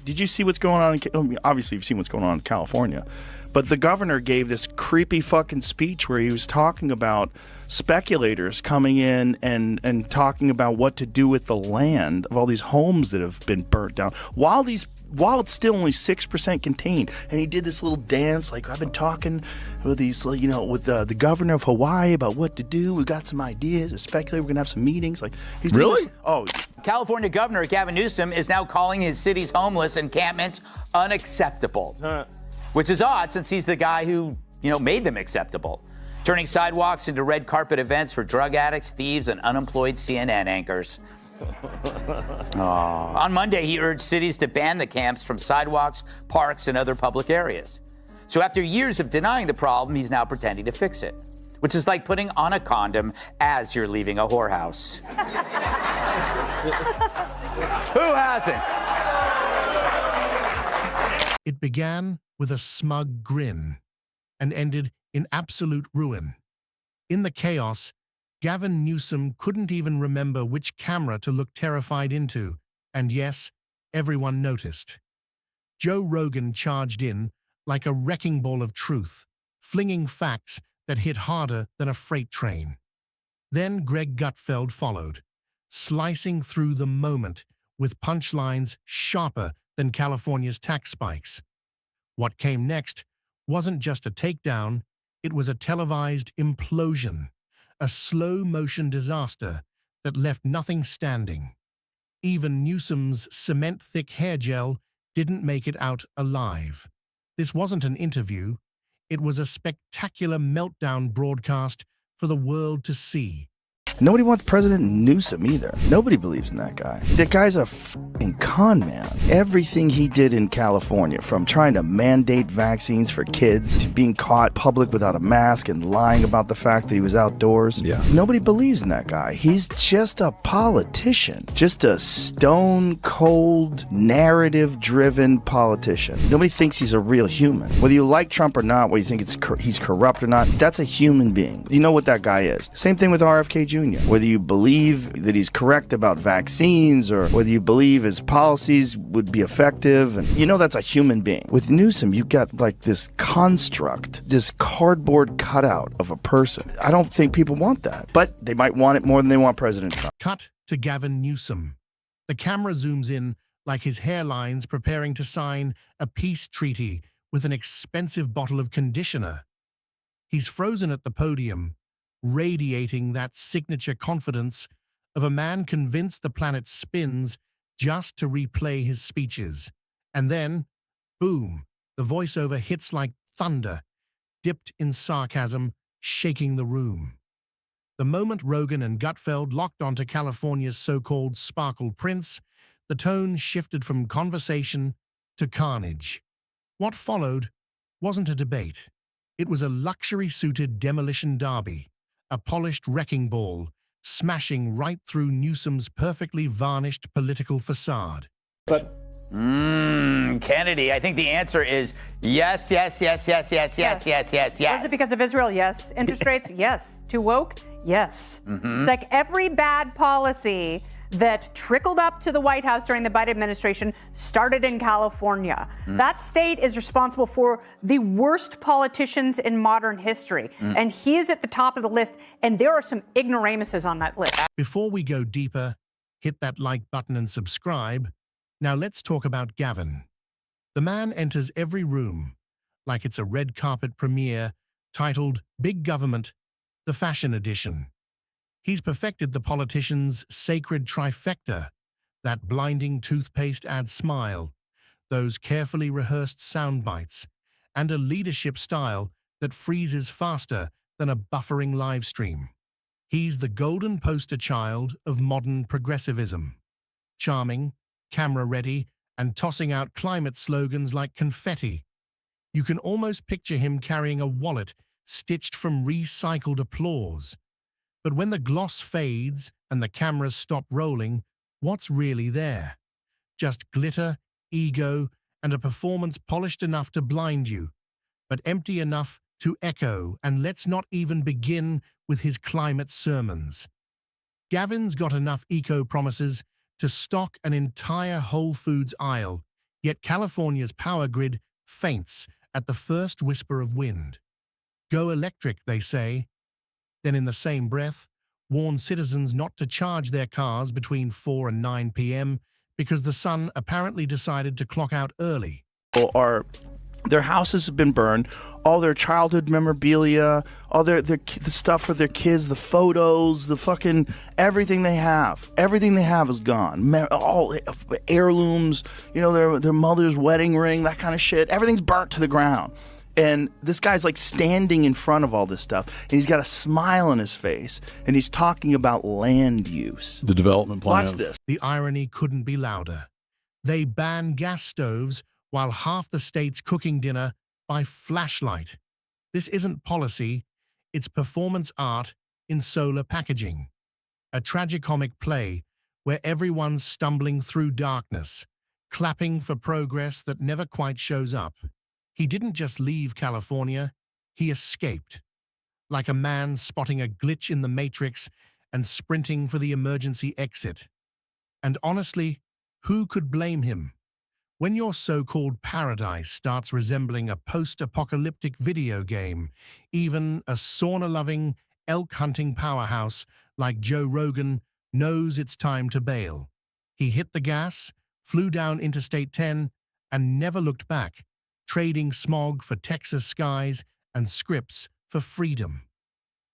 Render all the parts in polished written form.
Did you see what's going on? I mean, obviously, you've seen what's going on in California. But the governor gave this creepy fucking speech where he was talking about speculators coming in and talking about what to do with the land of all these homes that have been burnt down while it's still only 6% contained. And he did this little dance like, I've been talking with these, with the governor of Hawaii about what to do. We've got some ideas. A speculator, we're gonna have some meetings. Like, he's doing Really? this. Oh. California Governor Gavin Newsom is now calling his city's homeless encampments unacceptable, which is odd since he's the guy who, made them acceptable, turning sidewalks into red carpet events for drug addicts, thieves, and unemployed CNN anchors. On Monday, he urged cities to ban the camps from sidewalks, parks, and other public areas. So after years of denying the problem, he's now pretending to fix it, which is like putting on a condom as you're leaving a whorehouse. Who hasn't? It began with a smug grin and ended in absolute ruin. In the chaos, Gavin Newsom couldn't even remember which camera to look terrified into, and yes, everyone noticed. Joe Rogan charged in like a wrecking ball of truth, flinging facts that hit harder than a freight train. Then Greg Gutfeld followed, slicing through the moment with punchlines sharper than California's tax spikes. What came next wasn't just a takedown, it was a televised implosion, a slow-motion disaster that left nothing standing. Even Newsom's cement-thick hair gel didn't make it out alive. This wasn't an interview, it was a spectacular meltdown broadcast for the world to see. Nobody wants President Newsom either. Nobody believes in that guy. That guy's a fucking con man. Everything he did in California, from trying to mandate vaccines for kids to being caught public without a mask and lying about the fact that he was outdoors. Yeah. Nobody believes in that guy. He's just a politician. Just a stone-cold, narrative-driven politician. Nobody thinks he's a real human. Whether you like Trump or not, whether you think he's corrupt or not, that's a human being. You know what that guy is. Same thing with RFK Jr. Whether you believe that he's correct about vaccines or whether you believe his policies would be effective, and that's a human being. With Newsom, you got like this construct, this cardboard cutout of a person. I don't think people want that, but they might want it more than they want President Trump. Cut to Gavin Newsom. The camera zooms in like his hairline's preparing to sign a peace treaty with an expensive bottle of conditioner. He's frozen at the podium, radiating that signature confidence of a man convinced the planet spins just to replay his speeches. And then, boom, the voiceover hits like thunder, dipped in sarcasm, shaking the room. The moment Rogan and Gutfeld locked onto California's so-called sparkle prince, the tone shifted from conversation to carnage. What followed wasn't a debate. It was a luxury-suited demolition derby, a polished wrecking ball, smashing right through Newsom's perfectly varnished political facade. But Kennedy, I think the answer is yes, yes, yes, yes, yes, yes, yes, yes, yes. Was it because of Israel? Yes. Interest rates? Yes. Too woke? Yes. It's like every bad policy that trickled up to the White House during the Biden administration started in California. That state is responsible for the worst politicians in modern history. And he is at the top of the list, and there are some ignoramuses on that list. Before we go deeper, hit that like button and subscribe. Now let's talk about Gavin. The man enters every room like it's a red carpet premiere titled Big Government, the Fashion Edition. He's perfected the politician's sacred trifecta, that blinding toothpaste ad smile, those carefully rehearsed sound bites, and a leadership style that freezes faster than a buffering live stream. He's the golden poster child of modern progressivism. Charming, camera-ready, and tossing out climate slogans like confetti. You can almost picture him carrying a wallet stitched from recycled applause. But when the gloss fades and the cameras stop rolling, what's really there? Just glitter, ego, and a performance polished enough to blind you, but empty enough to echo, and let's not even begin with his climate sermons. Gavin's got enough eco promises to stock an entire Whole Foods aisle Yet California's power grid faints at the first whisper of wind. Go electric, they say. Then in the same breath, warn citizens not to charge their cars between 4 and 9 p.m. because the sun apparently decided to clock out early. Or their houses have been burned, all their childhood memorabilia, all the stuff for their kids, the photos, the fucking everything they have is gone. All heirlooms, you know, their mother's wedding ring, that kind of shit. Everything's burnt to the ground. And this guy's like standing in front of all this stuff, and he's got a smile on his face, and he's talking about land use. The development plans. Watch this. The irony couldn't be louder. They ban gas stoves while half the state's cooking dinner by flashlight. This isn't policy, it's performance art in solar packaging. A tragicomic play where everyone's stumbling through darkness, clapping for progress that never quite shows up. He didn't just leave California, he escaped. Like a man spotting a glitch in the matrix and sprinting for the emergency exit. And honestly, who could blame him? When your so-called paradise starts resembling a post-apocalyptic video game, even a sauna-loving, elk-hunting powerhouse like Joe Rogan knows it's time to bail. He hit the gas, flew down Interstate 10, and never looked back, trading smog for Texas skies and scripts for freedom.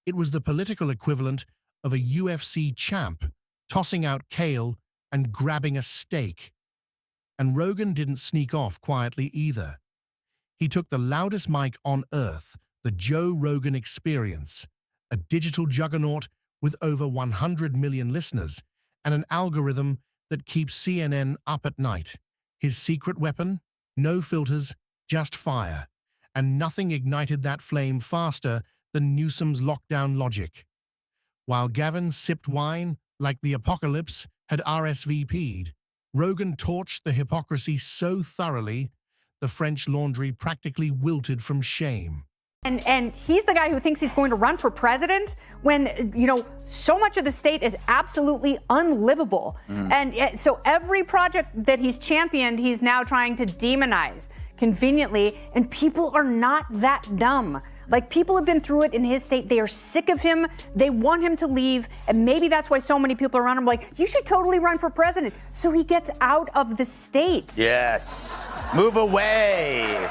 It was the political equivalent of a UFC champ tossing out kale and grabbing a steak. And Rogan didn't sneak off quietly either. He took the loudest mic on earth, the Joe Rogan Experience, a digital juggernaut with over 100 million listeners and an algorithm that keeps CNN up at night. His secret weapon? No filters, just fire. And nothing ignited that flame faster than Newsom's lockdown logic. While Gavin sipped wine like the apocalypse had RSVP'd, Rogan torched the hypocrisy so thoroughly, the French Laundry practically wilted from shame. And he's the guy who thinks he's going to run for president when, you know, so much of the state is absolutely unlivable. And so every project that he's championed, he's now trying to demonize conveniently. And people are not that dumb. Like, people have been through it in his state. They are sick of him. They want him to leave. And maybe that's why so many people around him are like, you should totally run for president. So he gets out of the state. Yes. Move away.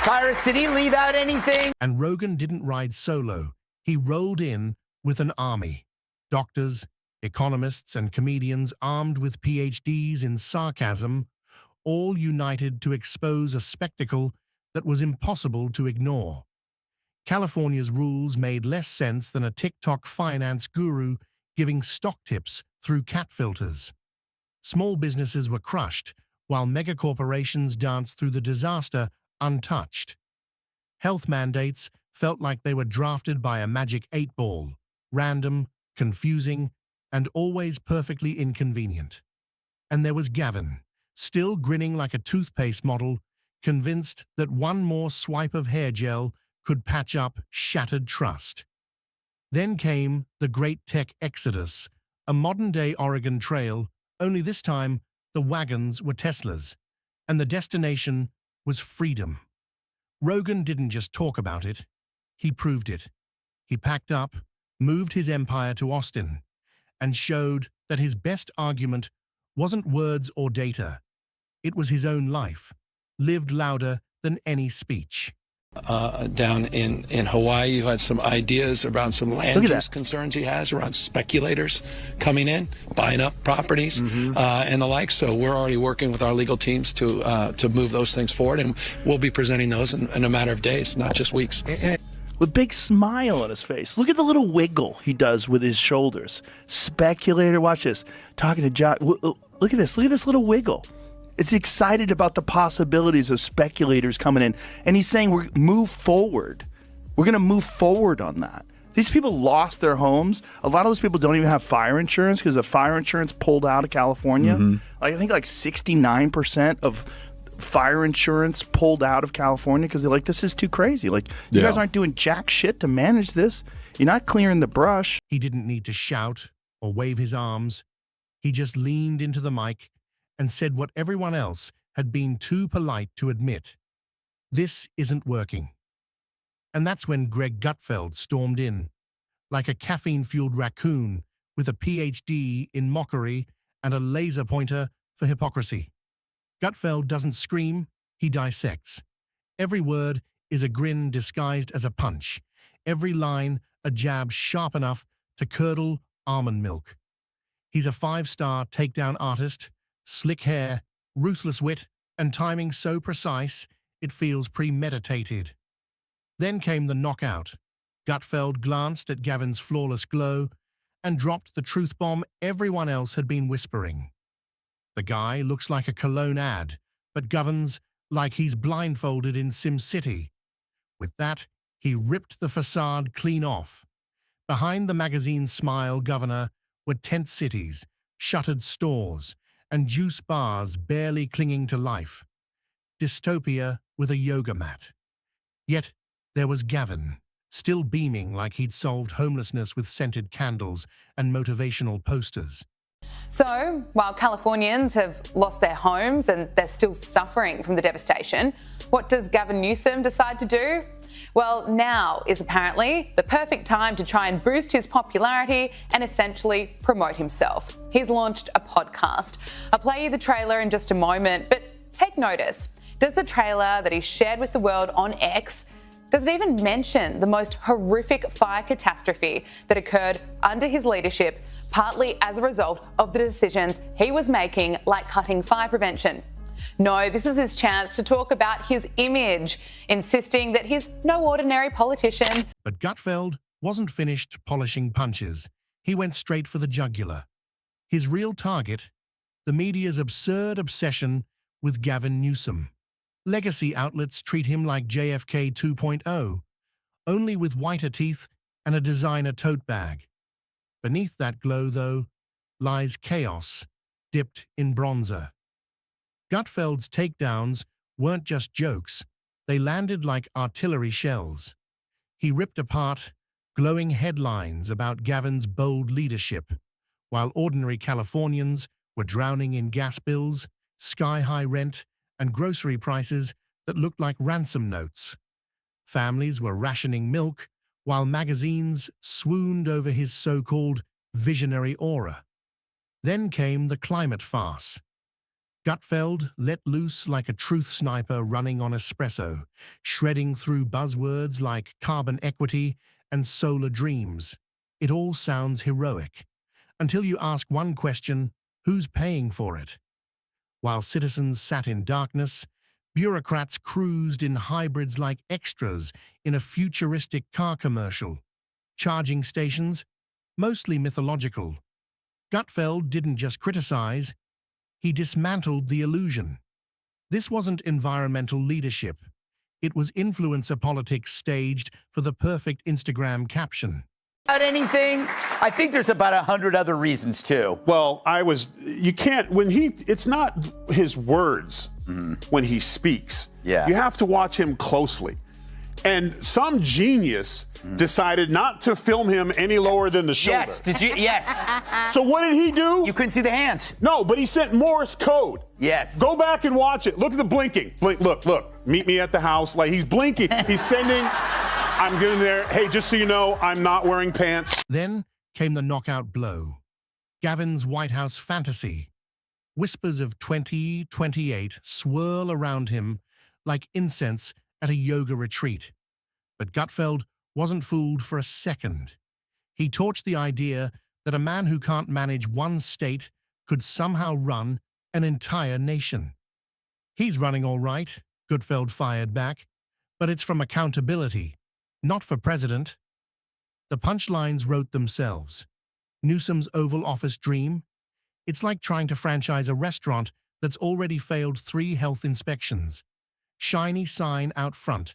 Tyrus, did he leave out anything? And Rogan didn't ride solo. He rolled in with an army. Doctors, economists, and comedians armed with PhDs in sarcasm, all united to expose a spectacle that was impossible to ignore. California's rules made less sense than a TikTok finance guru giving stock tips through cat filters. Small businesses were crushed, while megacorporations danced through the disaster untouched. Health mandates felt like they were drafted by a magic 8-ball, random, confusing, and always perfectly inconvenient. And there was Gavin, still grinning like a toothpaste model, convinced that one more swipe of hair gel could patch up shattered trust. Then came the Great Tech Exodus, a modern-day Oregon Trail, only this time the wagons were Teslas, and the destination was freedom. Rogan didn't just talk about it, he proved it. He packed up, moved his empire to Austin, and showed that his best argument wasn't words or data. It was his own life, lived louder than any speech. Down in Hawaii, you had some ideas around some land use concerns he has around speculators coming in, buying up properties, and the like. So we're already working with our legal teams to move those things forward, and we'll be presenting those in a matter of days, not just weeks. With a big smile on his face. Look at the little wiggle he does with his shoulders. Speculator, watch this. Talking to Josh. Look at this little wiggle. It's excited about the possibilities of speculators coming in. And he's saying, we're move forward. We're going to move forward on that. These people lost their homes. A lot of those people don't even have fire insurance because the fire insurance pulled out of California. I think like 69% of fire insurance pulled out of California because they're like, this is too crazy. Like, you guys aren't doing jack shit to manage this. You're not clearing the brush. He didn't need to shout or wave his arms. He just leaned into the mic and said what everyone else had been too polite to admit. This isn't working. And that's when Greg Gutfeld stormed in, like a caffeine-fueled raccoon with a PhD in mockery and a laser pointer for hypocrisy. Gutfeld doesn't scream, he dissects. Every word is a grin disguised as a punch. Every line a jab sharp enough to curdle almond milk. He's a 5-star takedown artist, slick hair, ruthless wit, and timing so precise it feels premeditated. Then came the knockout. Gutfeld glanced at Gavin's flawless glow and dropped the truth bomb everyone else had been whispering. The guy looks like a cologne ad, but Gavin's like he's blindfolded in SimCity. With that, he ripped the facade clean off. Behind the magazine's smile, Governor, were tent cities, shuttered stores, and juice bars barely clinging to life. Dystopia with a yoga mat. Yet there was Gavin, still beaming like he'd solved homelessness with scented candles and motivational posters. So, while Californians have lost their homes and they're still suffering from the devastation, what does Gavin Newsom decide to do? Well, now is apparently the perfect time to try and boost his popularity and essentially promote himself. He's launched a podcast. I'll play you the trailer in just a moment, but take notice. Does the trailer that he shared with the world on X, does it even mention the most horrific fire catastrophe that occurred under his leadership, partly as a result of the decisions he was making, like cutting fire prevention? No, this is his chance to talk about his image, insisting that he's no ordinary politician. But Gutfeld wasn't finished polishing punches. He went straight for the jugular. His real target, the media's absurd obsession with Gavin Newsom. Legacy outlets treat him like JFK 2.0, only with whiter teeth and a designer tote bag. Beneath that glow, though, lies chaos, dipped in bronzer. Gutfeld's takedowns weren't just jokes, they landed like artillery shells. He ripped apart glowing headlines about Gavin's bold leadership, while ordinary Californians were drowning in gas bills, sky-high rent, and grocery prices that looked like ransom notes. Families were rationing milk, while magazines swooned over his so-called visionary aura. Then came the climate farce. Gutfeld let loose like a truth sniper running on espresso, shredding through buzzwords like carbon equity and solar dreams. It all sounds heroic, until you ask one question: who's paying for it? While citizens sat in darkness, bureaucrats cruised in hybrids like extras in a futuristic car commercial. Charging stations, mostly mythological. Gutfeld didn't just criticize, he dismantled the illusion. This wasn't environmental leadership. It was influencer politics staged for the perfect Instagram caption. About anything? I think there's about 100 other reasons too. Well, you can't, it's not his words when he speaks. Yeah. You have to watch him closely. And some genius decided not to film him any lower than the shoulder. Yes, did you? Yes. So what did he do? You couldn't see the hands. No, but he sent Morse code. Yes. Go back and watch it. Look at the blinking. Blink, look. Meet me at the house. Like, he's blinking. He's sending, I'm getting there. Hey, just so you know, I'm not wearing pants. Then came the knockout blow. Gavin's White House fantasy. Whispers of 2028 swirl around him like incense at a yoga retreat. But Gutfeld wasn't fooled for a second. He torched the idea that a man who can't manage one state could somehow run an entire nation. He's running all right, Gutfeld fired back, but it's from accountability, not for president. The punchlines wrote themselves. Newsom's Oval Office dream? It's like trying to franchise a restaurant that's already failed 3 health inspections. Shiny sign out front,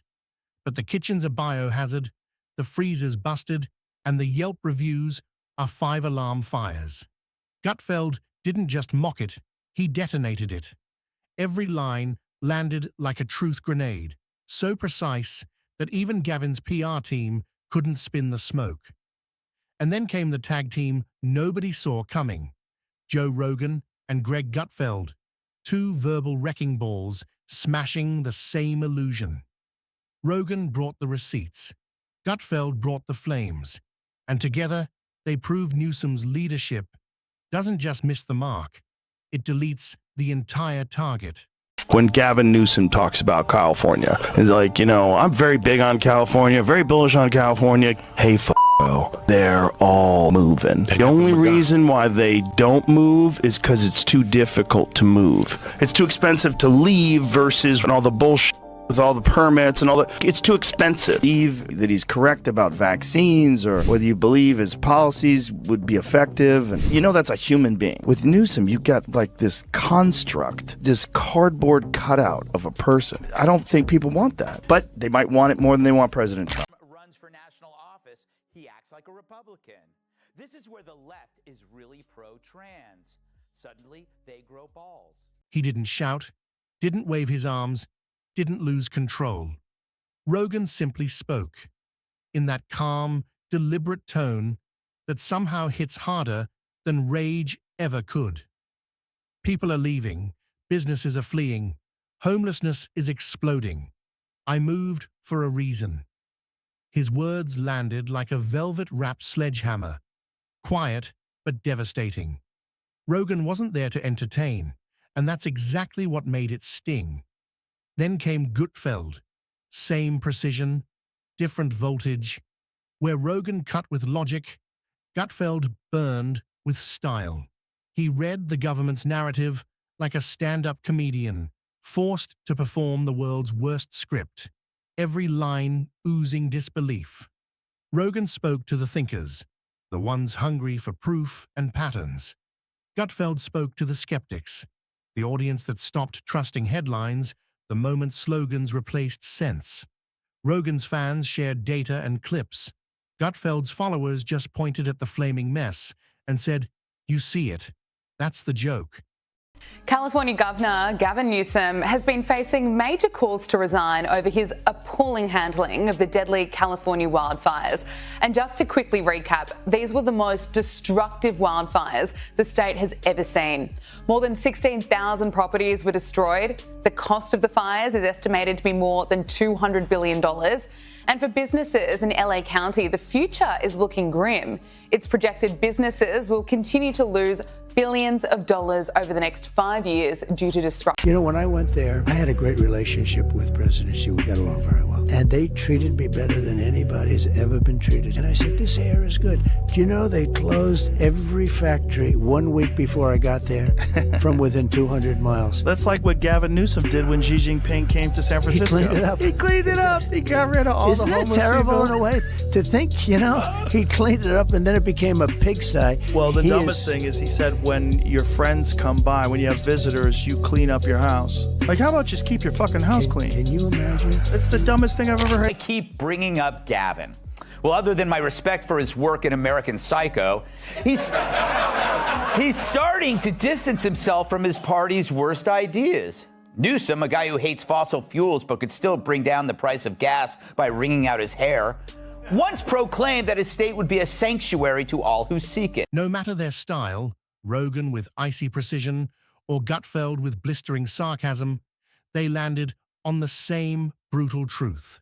but the kitchen's a biohazard, the freezer's busted, and the Yelp reviews are 5-alarm fires. Gutfeld didn't just mock it, he detonated it. Every line landed like a truth grenade, so precise that even Gavin's PR team couldn't spin the smoke. And then came the tag team nobody saw coming, Joe Rogan and Greg Gutfeld. two verbal wrecking balls smashing the same illusion. Rogan brought the receipts. Gutfeld brought the flames. And together, they proved Newsom's leadership doesn't just miss the mark, it deletes the entire target. When Gavin Newsom talks about California, he's like, I'm very big on California, very bullish on California. Hey, they're all moving. The only reason why they don't move is because it's too difficult to move. It's too expensive to leave versus all the bullshit with all the permits and all that. It's too expensive. Believe that he's correct about vaccines or whether you believe his policies would be effective. And that's a human being. With Newsom, you've got like this construct, this cardboard cutout of a person. I don't think people want that, but they might want it more than they want President Trump. Runs for national office, he acts like a Republican. This is where the left is really pro-trans. Suddenly, they grow balls. He didn't shout, didn't wave his arms, didn't lose control. Rogan simply spoke, in that calm, deliberate tone that somehow hits harder than rage ever could. People are leaving, businesses are fleeing, homelessness is exploding. I moved for a reason. His words landed like a velvet-wrapped sledgehammer, quiet but devastating. Rogan wasn't there to entertain, and that's exactly what made it sting. Then came Gutfeld, same precision, different voltage. Where Rogan cut with logic, Gutfeld burned with style. He read the government's narrative like a stand-up comedian, forced to perform the world's worst script, every line oozing disbelief. Rogan spoke to the thinkers, the ones hungry for proof and patterns. Gutfeld spoke to the skeptics, the audience that stopped trusting headlines the moment slogans replaced sense. Rogan's fans shared data and clips. Gutfeld's followers just pointed at the flaming mess and said, "You see it. That's the joke." California Governor Gavin Newsom has been facing major calls to resign over his appalling handling of the deadly California wildfires. And just to quickly recap, these were the most destructive wildfires the state has ever seen. More than 16,000 properties were destroyed. The cost of the fires is estimated to be more than $200 billion. And for businesses in LA County, the future is looking grim. It's projected businesses will continue to lose billions of dollars over the next 5 years due to destruction. When I went there, I had a great relationship with President Xi. We got along very well. And they treated me better than anybody's ever been treated. And I said, this air is good. Do you know they closed every factory 1 week before I got there from within 200 miles? That's like what Gavin Newsom did when Xi Jinping came to San Francisco. He cleaned it up. He cleaned it up. He got rid of all Isn't the homeless that terrible people. in a way to think, he cleaned it up and then it became a pigsty. Well, the dumbest thing is he said when your friends come by, when you have visitors, you clean up your house. Like, how about just keep your fucking house clean? Can you imagine? It's the dumbest thing I've ever I heard. keep bringing up Gavin. Well, other than my respect for his work in American Psycho, he's starting to distance himself from his party's worst ideas. Newsom, a guy who hates fossil fuels but could still bring down the price of gas by wringing out his hair, once proclaimed that his state would be a sanctuary to all who seek it. No matter their style, Rogan with icy precision or Gutfeld with blistering sarcasm, they landed on the same brutal truth.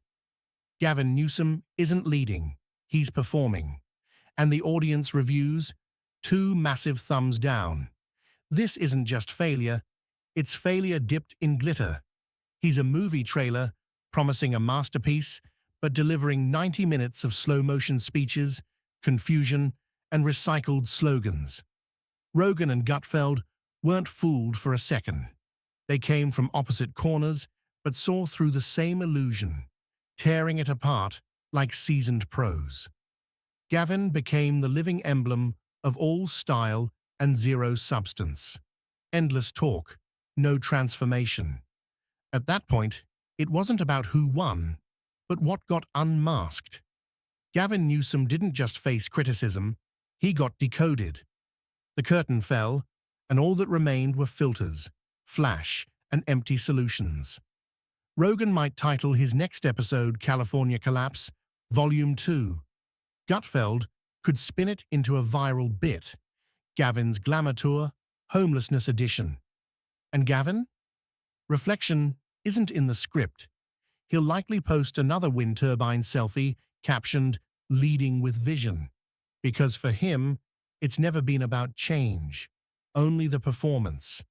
Gavin Newsom isn't leading, he's performing. And the audience reviews, 2 massive thumbs down. This isn't just failure, it's failure dipped in glitter. He's a movie trailer promising a masterpiece, but delivering 90 minutes of slow-motion speeches, confusion, and recycled slogans. Rogan and Gutfeld weren't fooled for a second. They came from opposite corners, but saw through the same illusion, tearing it apart like seasoned pros. Gavin became the living emblem of all style and zero substance. Endless talk, no transformation. At that point, it wasn't about who won, but what got unmasked. Gavin Newsom didn't just face criticism, he got decoded. The curtain fell, and all that remained were filters, flash, and empty solutions. Rogan might title his next episode California Collapse, Volume 2. Gutfeld could spin it into a viral bit, Gavin's Glamour Tour, Homelessness Edition. And Gavin? Reflection isn't in the script. He'll likely post another wind turbine selfie captioned, "Leading with Vision." Because for him, it's never been about change, only the performance.